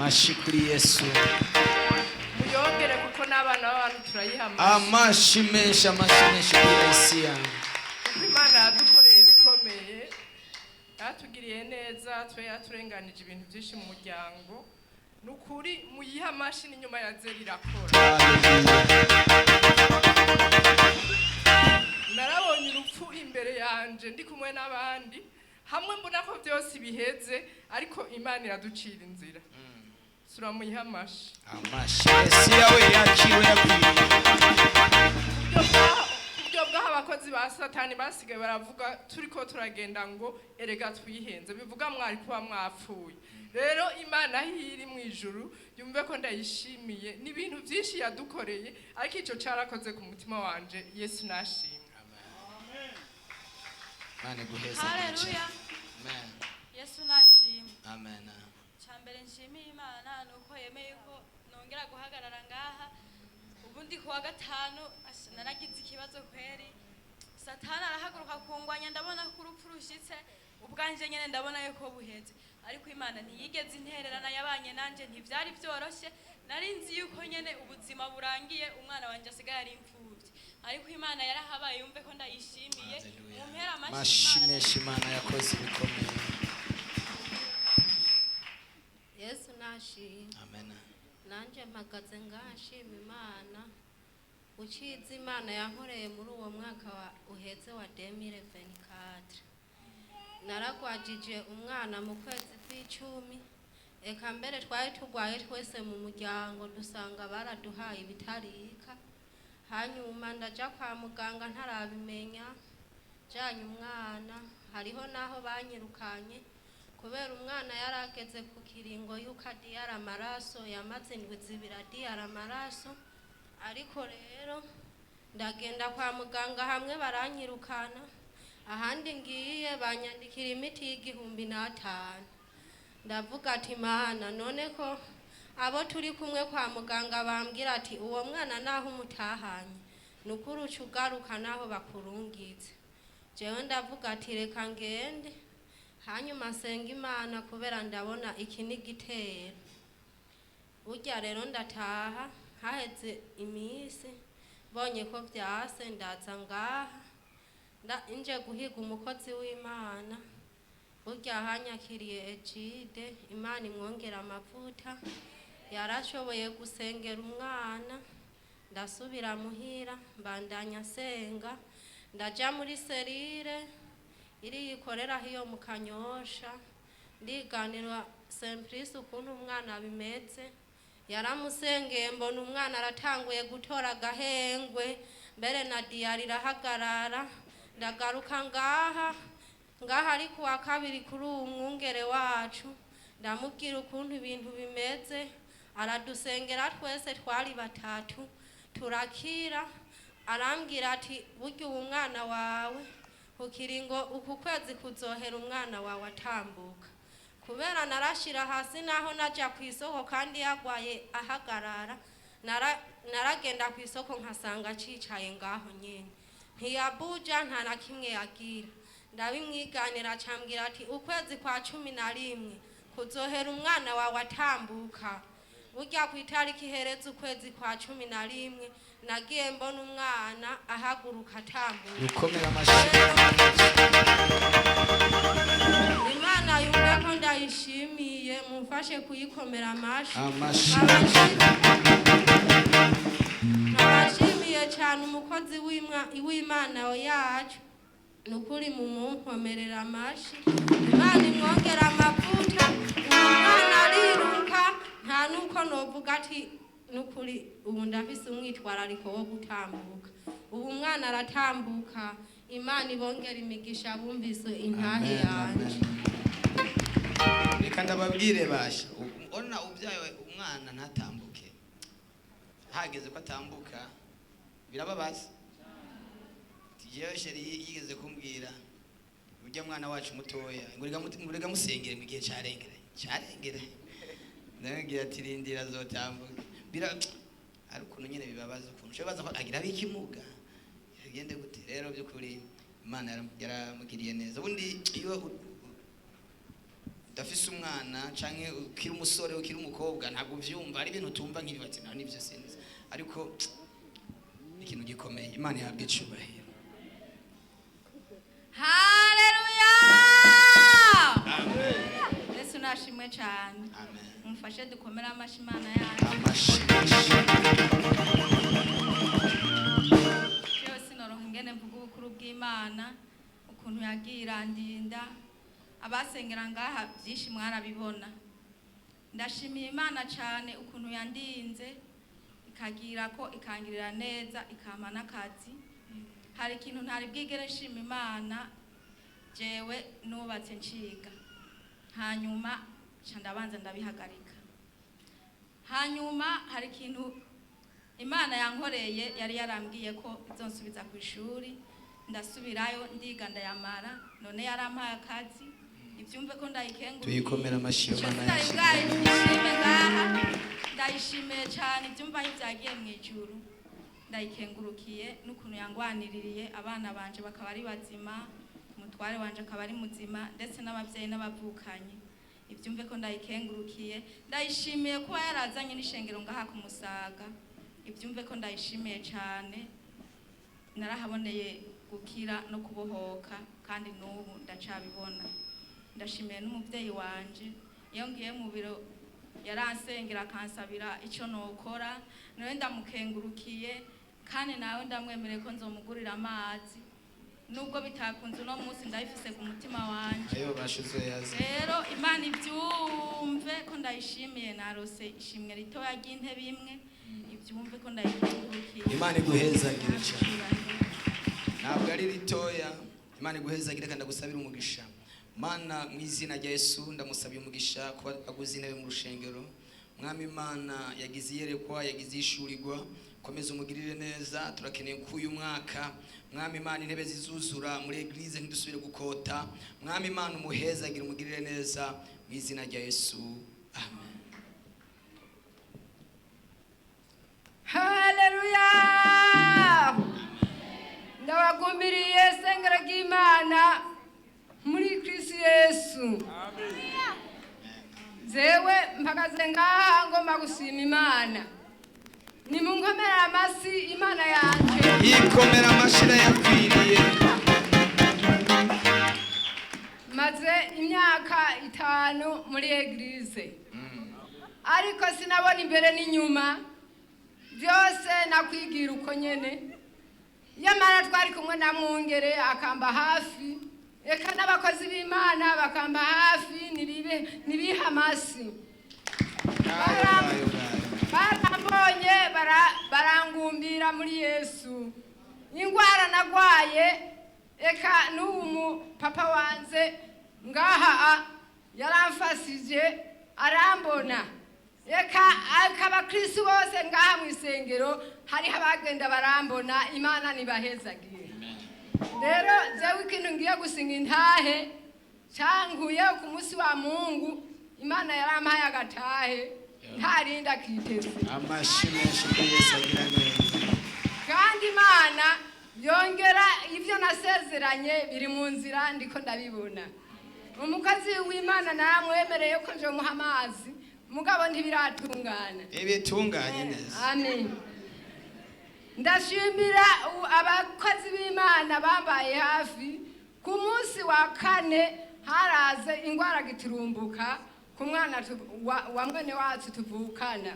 Amashi kuri Yesu. muyongere kuko n'abana b'abantu turayihama. Amashi menshi kuri Yesu. Imana yadukoreye ibikomeye, yatugiriye neza, twe yaturenganije ibintu byinshi mu muryango. Nukuri muyiha amashi n'inyuma ya zeri irakora. Narabonye urupfu imbere yanje ndi kumwe n'abandi, hamwe mbona ko byose biheze, ariko Imana iraducira inzira. Sura muyiha amashi. Amashi Yesu yawe yakiriwe yakwiriye. Kubyo bwaho abakozi ba Satani basigaye baravuga turiko turagenda ngo erega twihenze, bivuga mwari kuba mwapfuye. Rero Imana hiri mu ijuru yumve ko ndayishimiye n'ibintu byinshi yadukoreye, ariko ico carakoze ku mutima wanje. Yesu nashimwe. Amen. Mane guheza. Haleluya. Amen. Yesu nashimwe. Amen. Cyambere nshimiye Imana nuko yemeye ko nongera guhagarara ngaha. Ubundi kuwa gatanu naragize ikibazo kweri. Satani arahaguruka kungwanya, ndabona ko urupfu rushitse, ubwanje nyene ndabona yuko buheze. Ariko Imana ntiyigeze intererana, yabanye nanje, ntivyari byoroshe. Nari nzi yuko nyene ubuzima burangiye, umwana wanje asigaye ari imfuvyi. Ariko Imana yarahabaye, yumve ko ndayishimiye. Mumpera amashi Imana yakoze ibikomeye. Yesu nashimwe. Amen. Nanje mpagaze ngashima Imana. Uciza Imana yankoreye muri uwo mwaka uheze wa 2024. Naragwajije umwana mu kwezi kw'icumi. Eka mbere twari turwaye twese mu muryango, dusanga baraduhaye ibitarika. Hanyuma ndaja kwa muganga ntarabimenya, janye umwana, hariho naho banyirukanye kubera umwana yarageze ku kiringo yuko adiyara amaraso, yamaze indwi zibiri adiyara amaraso. Ariko rero ndagenda kwa muganga, hamwe baranyirukana, ahandi ngiye banyandikira imiti y'1500. Ndavuga ati Mana, none ko abo turi kumwe kwa muganga bambwira ati uwo mwana naho umutahanye nukuri ucugaruka naho bakurungitse. Jewe ndavuga ati reka ngende, hanyuma senga Imana kubera ndabona iki ni igitero. Burya rero ndataha, haheze imisi bonye ko vyase, ndaza ngaha nje guhiga umukozi w'Imana. Burya hanyakiriye Ejide, Imana imwongera amavuta, yarashoboye gusengera umwana. Ndasubira muhira, mbandanya senga, ndaja muri serire iri yikorera hiyo mu Kanyosha, ndiganira Simplice ukuntu umwana bimeze. Yaramusengeye, mbona umwana aratanguye gutora agahengwe, mbere na diyari irahagarara. Ndagaruka ngaha ari kuwa kabiri kuri uwo mwungere wacu, ndamubwira ukuntu ibintu bimeze, aradusengera twese twari batatu turakira. Arambwira ati burya uwo mwana wawe ukiringo uku kwezi kuzohera umwana wawe atambuka. Kubera narashira hasi naho naja ku isoko kandi yagwaye ahagarara, naragenda ku isoko nkasanga cicaye ngaho nyene, ntiyabuja nta na kimwe yagira. Ndabimwiganira, cambwira ati ukwezi kwa 11 kuzohera umwana wawe atambuka. Burya ku itariki hereza ukwezi kwa 11 nagiye mbona umwana ahaguruka atambuka. Ukomera amashi. Imana yumve ko ndayishimiye, mumfashe kuyikomera amashi. Amashi. Nabashimiye cyane umukozi w'Imana yacu, nukuri mumunkomerera amashi. Imana imwongera amavuta, umwana ariruka, nta nuko novuga ati nukuri ubu ndafise umwitwarariko wo gutambuka. Ubu umwana aratambuka, Imana ibongera imigisha bumvise intahe yanje. Reka ndababwire basha, ona ubyaye umwana ntatambuke, hageze ko atambuka birababaza. Tijewe sheri yigeze kumbwira urya mwana wacu mutoya ngo rega musengere mu gihe carengere. Ndagira ati rindira azotambuka. Ari ukuntu nyene bibabaza ukuntu shobaza ko agira bikimuga. Yagende gute rero by'ukuri Imana yaramugiriye neza. Ubundi iyo udafise umwana canke ukiri umusore ukiri umukobwa ntabwo uvyumva ari ibintu utumva nk'ibibatsi naho nivyo sinzi ariko ikintu gikomeye Imana ihabwe icubahiro. Haleluya. Yesu nashimwe cyane. Amen. Mumfashe dukomere amashi Imana yacu. Amashi. Yewe sinoronka ingene mvuga ubukuru bw'Imana ukuntu yagira ndinda abasengera ngaha byinshi mwarabibona. Ndashimiye Imana cyane ukuntu yandinze ikagira ko ikangirira neza ikama n'akazi. Hari ikintu ntari bwigere nshima Imana jewe nubatse nshiga hanyuma ndabanza ndabihagarika. Hanyuma hari ikintu Imana yankoreye yari yarambwiye ko izonsubiza ku ishuri ndasubirayo ndiga ndayamara none yarampaye akazi ibyumve ko ndayikengura Tuyikomera amashi Imana yacu. Ndayishimiye cyane ibyumva byagiye mu ijuru ndayikengurukiye n'ukuntu yangwaniririye abana banje bakaba ari bazima umutware wanje akaba ari muzima ndetse n'ababyeyi n'abavukanye ibyumve ko ndayikengurukiye ndayishimiye kuba yarazanye n'ishengero ngaha ku Musaga ibyumve ko ndayishimiye cyane narahaboneye gukira no kubohoka kandi n'ubu ndacabibona. Ndashimiye n'umubyeyi wanje iyo ngiye mu biro yaransengera akansabira icyo nokora none ndamukengurukiye kandi nawe ndamwemereye ko nzomugurira amazi nubwo bitakunze no munsi ndabifise ku mutima wanje. Ayo bashize yazi. Rero Imana ibyumve ko ndayishimiye narose ishimwe ritoya ry'intebe imwe ibyumve ko ndayikengurukiye. Imana iguhezagire cyane. Ntabwo ari ritoya. Imana iguhezagire kandi agusabira umugisha. Mana mu izina rya Yesu ndamusabiye umugisha kuba aguze intebe mu rushengero. Mwami Imana yagize iyerekwa yagize ishurirwa komeza umugirire neza turakeneye ku uyu mwaka. Mwami Imana intebe zizuzura muri eglise ntidusubire gukota. Mwami Imana umuhezagire umugirire neza mu izina rya Yesu. Amen. Haleluya. Ndabagumbiriye sengero ry'Imana muri Kristo Yesu. Amen. Zewe mpagaze ngaha ngomba gushima Imana. Nimunkomera amasi Imana yanje. Yikomera amashira yakwiriye. Maze imyaka 5 muri eglise. Ariko sinabona imbere n'inyuma. Byose nakwigira uko nyene. Yamara twari kumwe na mwungere akamba hafi. Eka n'abakozi b'Imana bakamba hafi nibiha amasi. Barambonye barangumbira muri Yesu. Ingwara nagwaye eka n'umu papa wanze ngaha yaramfasije arambona. Eka akabakristo bose ngaha mu isengero hari abagenda barambona Imana nibahezagire. Rero jewe ikintu ngiye gusinga intahe canguye ku munsi wa Mungu Imana yarampaye agatahe ntarinda kiteze. Amashimeshi Yesu agira neza. Kandi Imana yongera ivyo nasezeranye biri mu nzira ndiko ndabibona. Umukozi w'Imana naramwemereye ko nje muha amazi mugabo ntibiratungana. Ibitunganye neza. Amen. Ndashimira abakozi b'Imana bambaye hafi ku munsi wa 4 haraze ingwara giturumbuka ku mwana wa mwene wacu tuvukana.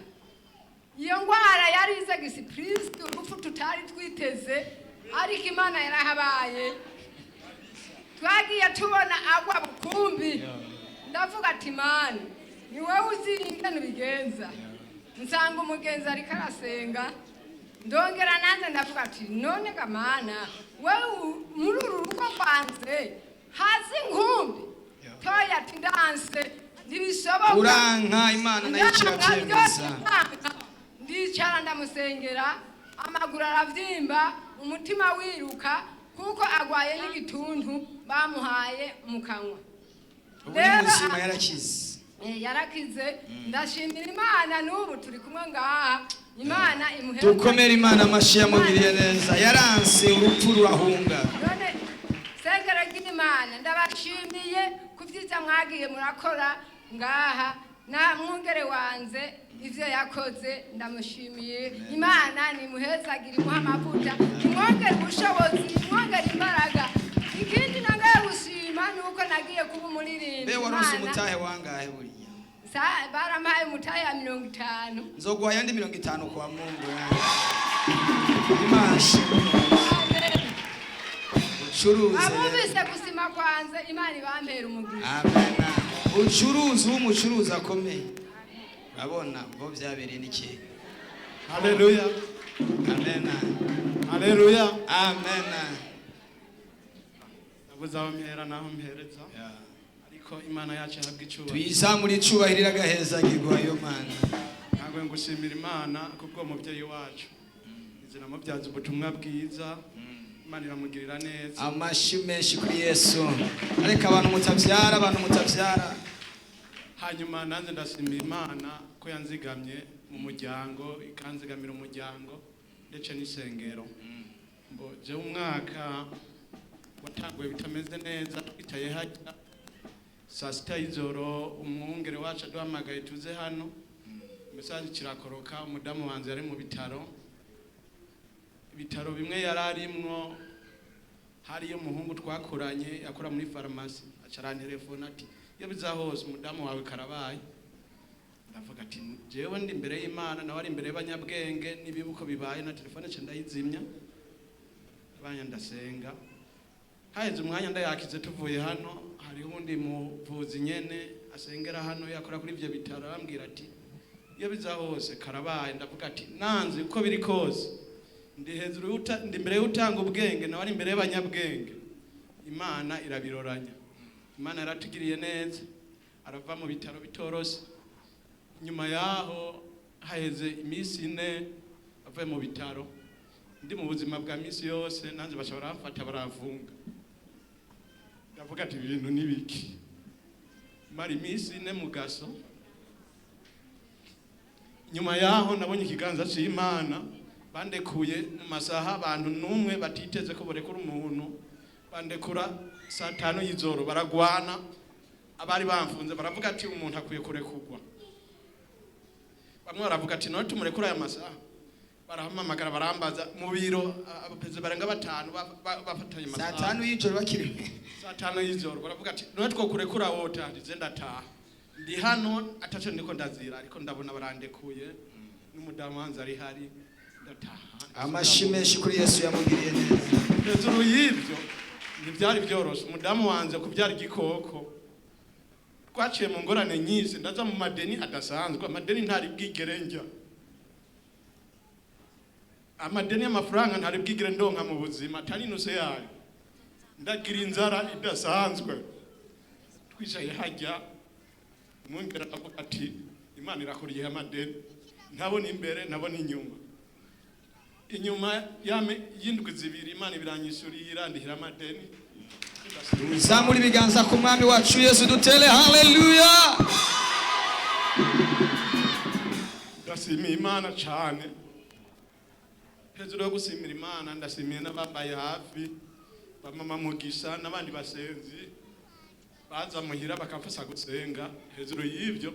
Iyo ngwara yarize gisipuristi urupfu tutari twiteze ariko Imana yarahabaye. Twagiye tubona agwa bukumbi. Ndavuga ati Imana ni wowe uzi ingene bigenza. Nsanga umugenzi ariko arasenga. Ndongera nanze ndavuga ati none gamana wewe muri uru rugo kwanze hazi nkumbi toya tindanse nibishoboka uranka Imana nayo kiravyemeza. Ndicara ndamusengera amaguru aravyimba umutima wiruka kuko agwaye n'igituntu bamuhaye mu kanwa. Rero muzima yarakize. Yarakize ndashimira Imana n'ubu turi kumwe ngaha. Imana imuhe. Dukomere Imana amashi yamugiriye neza. Yaranse urupfu rurahunga. None sengero ry'Imana ndabashimiye kuvyiza byiza mwagiye murakora ngaha na mwungere wanze ivyo yakoze ndamushimiye. Imana nimuhezagire imuha amavuta, imwongere ubushobozi, imwongere imbaraga. Ikindi nangaye gushima nuko nagiye kuba umuririmbyi. Be waronse umutahe wangahe buriya? Barampaye umutahe ya 50. Nzoguha yandi 50 kwa Mungu yangu. Imashi. Ucuruze. Abumvise gusima kwanze Imana ibampera umugisha. Amen. Ucuruzi w'umucuruzi akomeye. Urabona bo byabereye niki? Haleluya. Amen. Haleluya. Amen. Nabuze aho mpera naho mpereza. Ariko Imana yacu yahabwa icubahiro. Tuyizamura icubahiro agaheza gigwa yo Mana. Ntabwo ngushimira Imana kubwo umubyeyi wacu. Izina mubyaza ubutumwa bwiza. Imana iramugirira neza. Amashi menshi kuri Yesu. Areka abantu mutavyara. Hanyuma nanze ndashimira Imana ko yanzigamye mu muryango, ikanzigamira umuryango ndetse n'isengero. Mbo je umwaka watanguye bitameze neza, twitaye hajya saa sita y'ijoro umwungere wacu aduhamagaye tuze hano. Mesaje kirakoroka, umudamu wanze yari mu bitaro. Ibitaro bimwe yararimwo, hariyo umuhungu twakoranye yakora muri farumasi, acarana telefone ati iyo bizahose umudamu wawe karabaye. Ndavuga ati jewe ndi imbere y'Imana nawe ari imbere y'abanyabwenge, nibibuko bibaye na telefone cyo ndayizimya. Abanya ndasenga. Haheze umwanya ndayakize tuvuye hano, hari undi muvuzi nyene asengera hano yakora kuri ivyo bitaro, arambwira ati iyo bizahose karabaye. Ndavuga ati nanze uko biri kose ndi hejuru ndi imbere y'utanga ubwenge nawe ari imbere y'abanyabwenge. Imana irabiroranya. Imana yaratugiriye neza, arava mu bitaro bitorose. Nyuma yaho haheze iminsi 4 avuye mu bitaro. Ndi mu buzima bwa minsi yose nanze bashobora bamfata barafunga. Ndavuga ati ibintu nibiki. Mari iminsi 4 mu gaso. Nyuma yaho nabonye ikiganza cy'Imana, bandekuye mu masaha abantu numwe batiteze ko borekura umuntu. Bandekura saa 5 y'ijoro baragwana, abari bamfunze baravuga ati umuntu akwiye kurekurwa. Bamwe baravuga ati none tumurekura aya masaha. Barahamamagara barambaza mu biro abapeze barenga 5 bafatanye masaha. Saa 5 y'ijoro bakiri. Saa 5 y'ijoro baravuga ati none two kurekura wote ndize ndataha. Ndi hano atacho ndiko ndazira ariko ndabona barandekuye n'umudamu wanze ari hari ndataha. Amashi menshi kuri Yesu yamugiriye neza. Hejuru y'ibyo ntibyari byoroshe. Umudamu wanze kubyara igikoko. Twaciye mu ngorane nyinshi, ndaza mu madeni adasanzwe. Amadeni ntari bwigerenja. Amadeni y'amafaranga ntari bwigere ndonka mu buzima, atari nuse yayo. Ndagira inzara idasanzwe. Twicaye hajya umwungere avuga ati Imana irakuriye amadeni. Ntabona imbere, ntabona inyuma. Inyuma y'indwi 2 Imana ibiranyishuriye irandihira amadeni. Zamuri biganza ku mwami wacu Yesu dutele haleluya. Ndashimiye Imana cyane. Hejuru yo gusimira Imana ndashimiye n'abambaye hafi, bamama Mugisha n'abandi basenzi baza muhira bakamfasha gusenga. Hejuru y'ibyo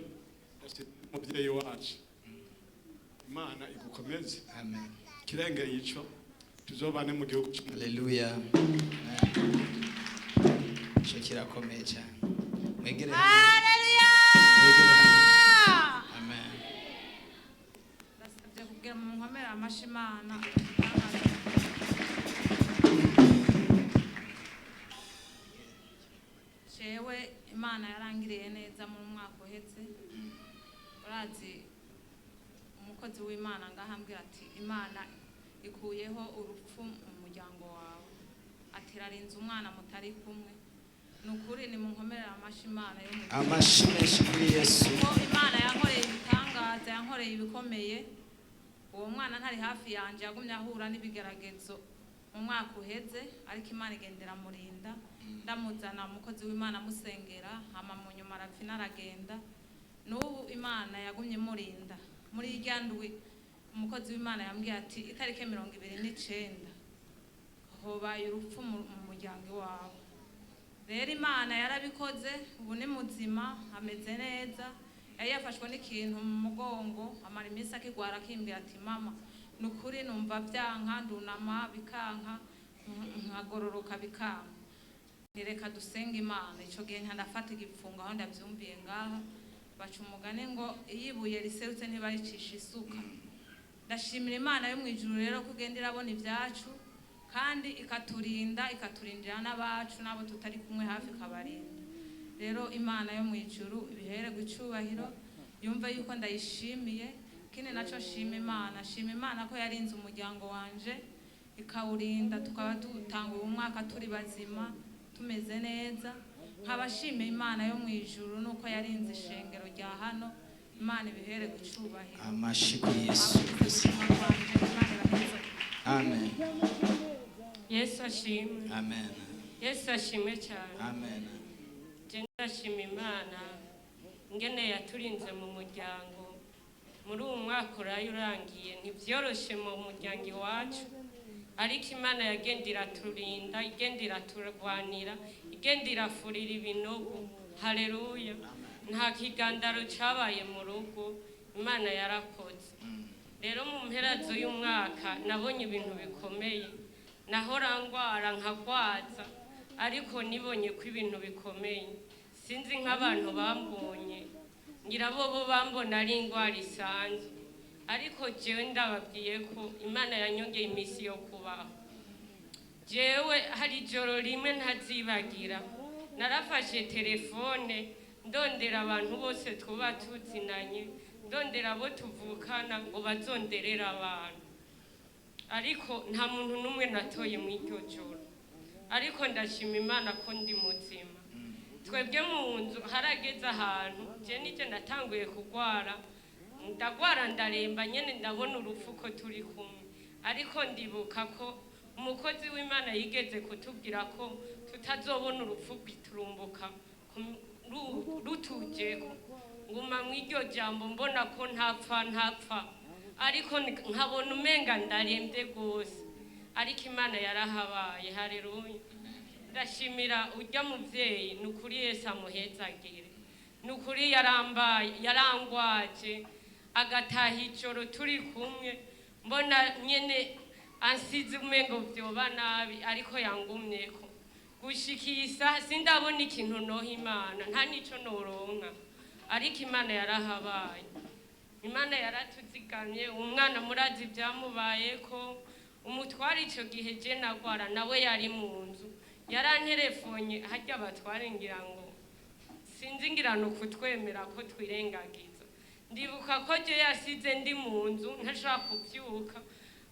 ndashimiye umubyeyi wacu. Imana igukomeze. Amen. Kirenge yico tuzobane mu gihugu cyacu. Haleluya. Cyo kirakomeye cyane. Mwegere. Haleluya. Amen. Basabye kubwira mu nkomera amashimana. Jewe Imana yarangiriye neza mu mwaka uhetse. Urazi umukozi w'Imana ngahambira ati Imana ikuyeho urupfu mu muryango wawe. Ati rarinze umwana mutari kumwe. Nukuri ni mu nkomerera amashimana yo mu Amashi menshi kuri Yesu. Imana yankoreye ibitangaza, yankoreye ibikomeye. Uwo mwana ntari hafi yanje yagumye ahura n'ibigeragezo mu mwaka uheze, ariko Imana igendera murinda. Ndamuzana umukozi w'Imana musengera, hama mu nyuma arapfina aragenda. N'ubu Imana yagumye murinda. Muri iryandwi umukozi w'Imana yambwiye ati itarike 29 hobaye urupfu mu muryango wawe. rero imana yarabikoze ubu ni muzima ameze neza yari yafashwe n'ikintu mu mugongo amara iminsi akigwara akimbwira ati mama ni ukuri numva byanka ndunama bikanka nkagororoka bikanka nireka dusenga imana icyo gihe ndafata igipfungo aho ndabyumviye ngaha baca umugani ngo iyo ibuye riserutse ntibaricisha isuka. Ndashimira imana yo mu ijuru rero ko ugenda irabona ibyacu kandi ikaturindira n'abacu n'abo tutari kumwe hafi ikabarinda. Rero imana yo mu ijuru ibihererwe icyubahiro yumva yuko ndayishimiye. Kine naco shima imana ko yarinze umuryango wanje ikawurinda tukaba dutanga uyu mwaka turi bazima tumeze neza. Nkabashimiye imana yo mu ijuru nuko yarinze ishengero rya hano. Imana ibihererwe icyubahiro. Amashi kuri Yesu. Amen. Yesu ashimwe. Amen. Yesu ashimwe cyane. Amen. Je ndashima imana ngene yaturinze mu muryango muri uwo mwaka urangiye. Ntibyoroshe mu muryango iwacu, ariko imana yagenda iraturinda, igenda iraturwanira, igenda irafurira ibinogo. Haleluya. Nta kigandaro cyabaye mu rugo, imana yarakoze. Rero mu mpera z'uyu mwaka nabonye ibintu bikomeye. Nahora ngwara nkagwaza, ariko nibonye ko ibintu bikomeye. Sinzi nk'abantu bambonye, ngira bo bambona ari ingwara isanzwe, ariko jewe ndababwiye ko imana yanyongeye iminsi yo kubaho. Jewe hari ijoro rimwe ntazibagira, narafashe telefone ndondera abantu bose twuba tuzinanye, ndondera abo tuvukana ngo bazonderera abantu, ariko nta muntu n'umwe natoye mu iryo joro. Ariko ndashima imana ko ndi muzima. Twebwe mu nzu harageze ahantu je nije natanguye kugwara, ndagwara ndaremba nyene ndabona urupfu ko turi kumwe, ariko ndibuka ko umukozi w'imana yigeze kutubwira ko tutazobona urupfu rwiturumbuka rutujeko. Nguma mu iryo jambo mbona ko ntapfa, ariko nkabona umenga ndarembye gose, ariko imana yarahabaye. Haleluya. Ndashimira urya muvyeyi, nukuri Yesu amuhezagire. Nukuri yarangwaje agataha ijoro turi kumwe, mbona nyene ansize umengo vyoba nabi, ariko yangumyeko. Gushikisa sindabona ikintu noha imana, nta nico noronka, ariko imana yarahabaye. Imana yaratuzigamye. Umwana murazi byamubayeko, umutwari ico gihe je nagwara nawe yari mu nzu, yaranterefonye harya batware ngira ngo sinzi ngira no kutwemera ko twirengagiza. Ndibuka ko je yasize ndi mu nzu ntashaka kuvyuka,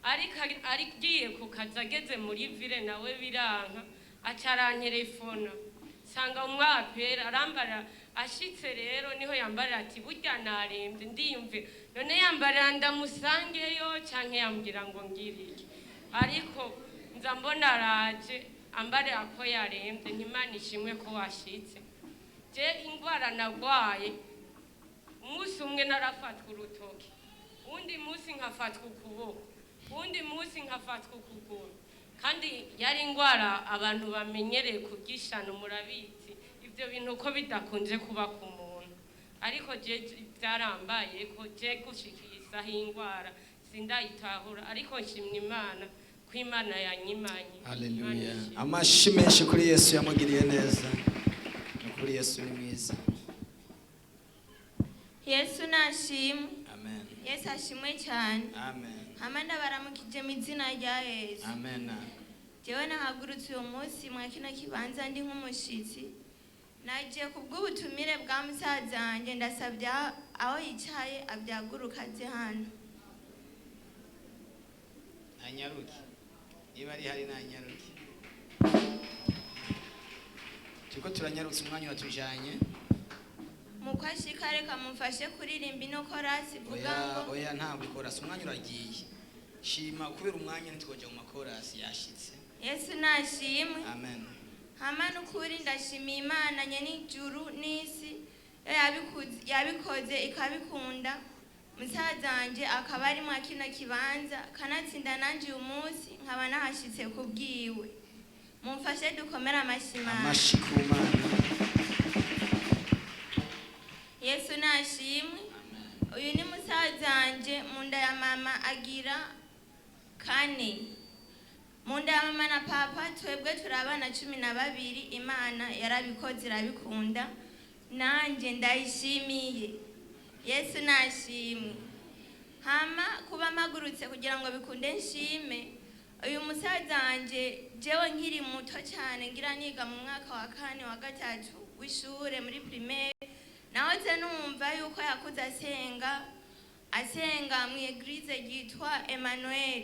ariko arigiye kukaza ageze muri ville nawe biranka, acaranterefona sanga umwapera arambara. Ashitse rero niho yambarira ati burya narembye. Ndiyumve none yambarira ndamusangeyo canke yambwira ngo ngirike, ariko nza mbona araje ambarira ko yarembye. Ntimana ishimwe ko washitse. Je ingwara nagwaye, umunsi umwe narafatwa urutoki, undi munsi nkafatwa ukuboko, undi munsi nkafatwa ukuguru, kandi yari ingwara abantu bamenyereye kugishana. Murabizi ibyo bintu ko bidakunze kuba ku muntu, ariko je byarambaye ko je gushikisa ingwara sindayitahura, ariko nshimye imana ko imana yanyimanye. Haleluya. Amashi menshi kuri Yesu yamugiriye neza. Kuri Yesu ni mwiza. Yesu nashimwe. Amen. Yesu ashimwe cyane. Amen. Amanda baramukije mu izina rya Yesu. Amen. Jewe nahagurutse uyu munsi mwa kino kibanza ndi nk'umushitsi. Nagiye kubw'ubutumire bwa musaza wanjye, ndasabye aho yicaye abyaguruka aze hano. Anyaruki. Niba ari hari nanyaruki. Tuko turanyarutse umwanya watujanye. Mukwashika reka mumfashe kuririmba ino korasi ivuga ngo oya ntabwo korasi umwanya uragiye. Shima kubera umwanya ntitwoje mu makorasi yashitse. Yesu nashimwe. Amen. Hamana ukuri ndashimiye Imana nyenijuru n'isi yabikoze ikabikunda. Musaza wanje akaba ari mwa kino kibanza kanatsinda nanje uyu munsi nkaba nahashitse kubwiwe. mumfashe dukomere amashimana. amashi ku mana. Yesu nashimwe. Uyu ni musaza wanje mu nda ya mama agira 4. Mu nda ya mama na papa twebwe turi abana 12. Imana yarabikoze irabikunda, nanje ndayishimiye. Yesu nashimwe. Hama kuba magurutse kugira ngo bikunde nshime. Uyu musaza wanje jewe nkiri muto cyane ngira niga mu mwaka wa 4 wa 3 w'ishure muri primaire, nahoze numva yuko yakuze asenga mu eglise yitwa Emmanuel,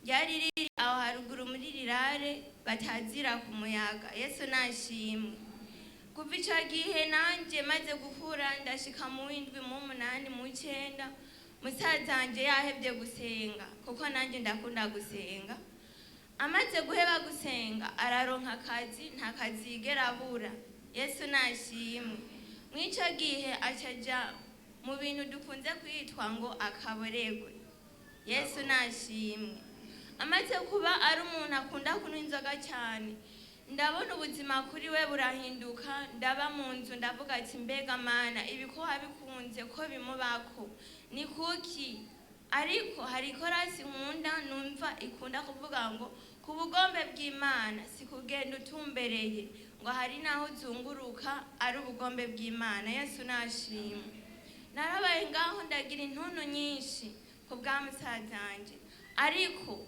yari riri aho haruguru muri rirare batazira ku muyaga. Yesu nashimwe. Kuva icyo gihe nanje maze gukura ndashika mu 7 mu 8 mu 9, musaza wanje yahebye gusenga kuko nanje ndakunda gusenga. Amaze guheba gusenga araronka akazi, nta kazi yigera abura. Yesu nashimwe. Mw'icyo gihe acaja mu bintu dukunze kwitwa ngo akaboregwe. Yesu nashimwe. Amaze kuba ari umuntu akunda kunywa inzoga cyane, ndabona ubuzima kuri we burahinduka. Ndaba mu nzu ndavuga ati mbega Mana, ibi ko wabikunze ko bimubako ni kuki? Ariko hari korasi nkunda numva ikunda kuvuga ngo ku bugombe bw'Imana si kugenda utumbereye, ngo hari naho uzunguruka ari ubugombe bw'Imana. Yesu nashimwe. Narabaye ngaho ndagira intuntu nyinshi ku bwa musaza wanje, ariko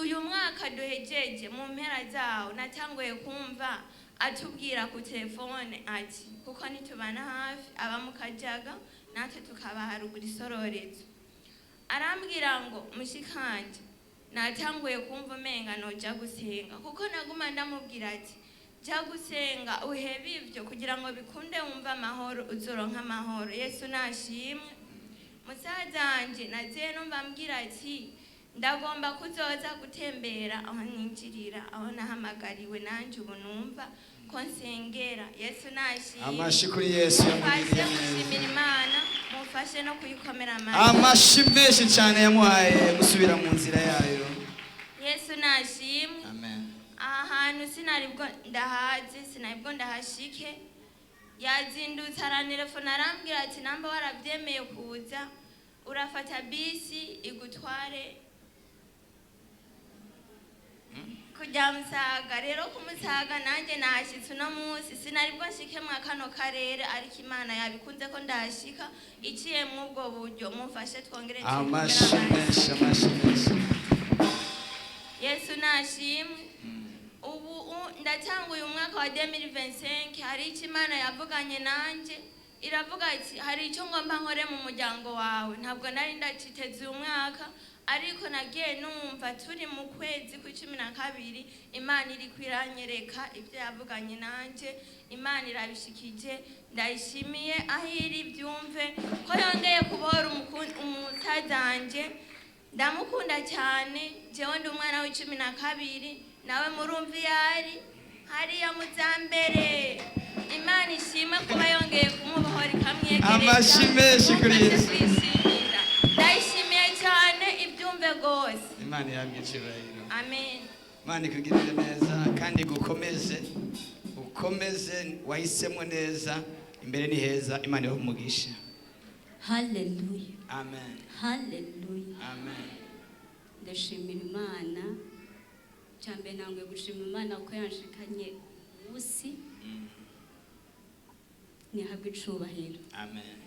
uyu mwaka duhejeje mu mpera zawo natanguye kumva atubwira ku telefone ati kuko nitubana hafi aba mu Kajaga natwe tukaba haruguru isororezo, arambwira ngo mushikanje natanguye kumva umenga noja gusenga, kuko naguma ndamubwira ati jya gusenga uhebe ivyo kugira ngo bikunde wumva amahoro uzoronka amahoro. Yesu nashimwe. Musaza wanje naziye numva ambwira ati ndagomba kuzoza gutembera aho ninjirira, aho nahamagariwe nanje ubu numva ko nsengera. Yesu nashimwe. amashi kuri Yesu yamugiriye gushimira Imana, mufashe no kuyikomera amashi. amashi menshi cyane yamuhaye gusubira mu nzira yayo. Yesu nashimwe. Amen. Aha hantu sinaribwo ndahazi, sinaribwo ndahashike. Yazindutse arantelefona arambwira ati namba warabyemeye kuza urafata bisi igutware kujya Musaga. Rero ku Musaga nanjye nahashyitse uno munsi, sinaribwo nshike mwa kano karere, ariko Imana yabikunze ko ndahashika iciye mu ubwo buryo. Mufashe twongere amashi menshi, amashi menshi. Yesu nashimwe. Ubu ndatanguye umwaka wa 2025, hari icyo Imana yavuganye nanje, iravuga ati hari icyo ngomba nkore mu muryango wawe. Ntabwo nari ndaciteze uyu mwaka, ariko nagiye numva turi mu kwezi ku 12 Imana iri kwiranyereka ibyo yavuganye nanje. Imana irabishikije, ndayishimiye aho iri byumve ko yongeye kubohora umusaza wanje. Ndamukunda cyane, jewe ndi umwana w'12, nawe murumvi yari hariya Muzambere. Imana ishimwe kuba yongeye kumubohora ikamwegereza. amashi menshi kuri Yesu. Ndayishimiye cyane ibyumve gose. Imana yabwicirayiro. Amen. Imana ikugirire neza kandi gukomeze wahisemo neza, imbere ni heza. Imana ihumugisha. Hallelujah. Amen. Hallelujah. Amen. Ndashimira Imana. Cyambe nangwe gushima Imana ko yanshikanye ubusi. Nihabwe icubahiro. Amen.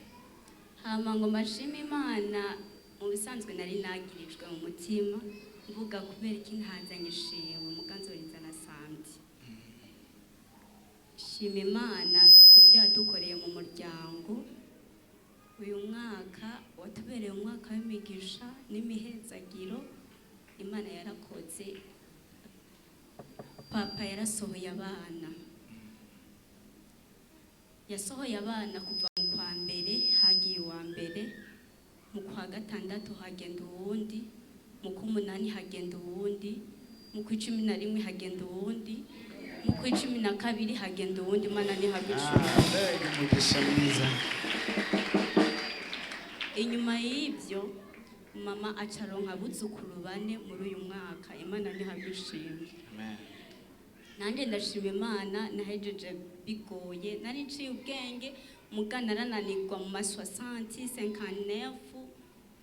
Hama ngo mashima Imana, mu bisanzwe nari nagirijwe mu mutima mvuga kubera iki ntanzanye shimwe muganzoriza na samedi. Shima Imana ku byo yadukoreye mu muryango. Uyu mwaka watubereye umwaka w'imigisha n'imihezagiro. Imana yarakoze. Papa yarasohoye abana. Yasohoye abana kuva mu kwa mbere hagiye uwa mbere, mu kwa gatandatu hagenda uwundi, mu kwa 8 hagenda uwundi, mu kwa 11 hagenda uwundi, mu kwa 12 hagenda uwundi. Imana ni habishura. umugisha mwiza. Inyuma y'ibyo mama acaronka abuzukuru 4 muri uyu mwaka. Imana ni habishimwe. Amen. nanjye ndashima imana nahejeje bigoye nari nciye ubwenge muga narananirwa mu ma 60 59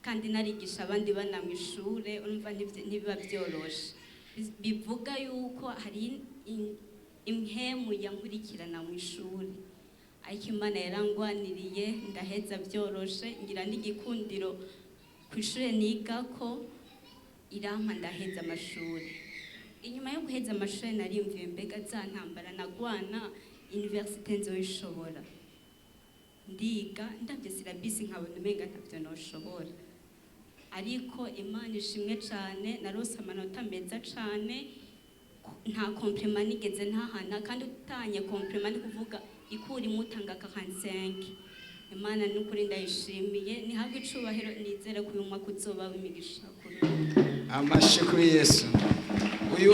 kandi narigisha abandi bana mu ishure urumva ntibiba byoroshe bivuga yuko hari impemu yankurikirana mu ishuri ariko imana yarangwaniriye ndaheza byoroshe ngira n'igikundiro ku ishure nigako irampa ndaheza amashuri inyuma yo guheza amashuri narimviye mbega zantambara nagwana universite nzoyishobora ndiga ndavye silabisi nkabona umenga ntavyo noshobora ariko imana ishimwe cane narose amanota meza cane nta compliment nigeze ntahana kandi utanye compliment ni kuvuga ikuri mutanga 45 imana n'ukuri ndayishimiye nihabwe icubahiro nizere ko uyu mwaka uzoba w'imigisha kuri amashe kuri Yesu uyu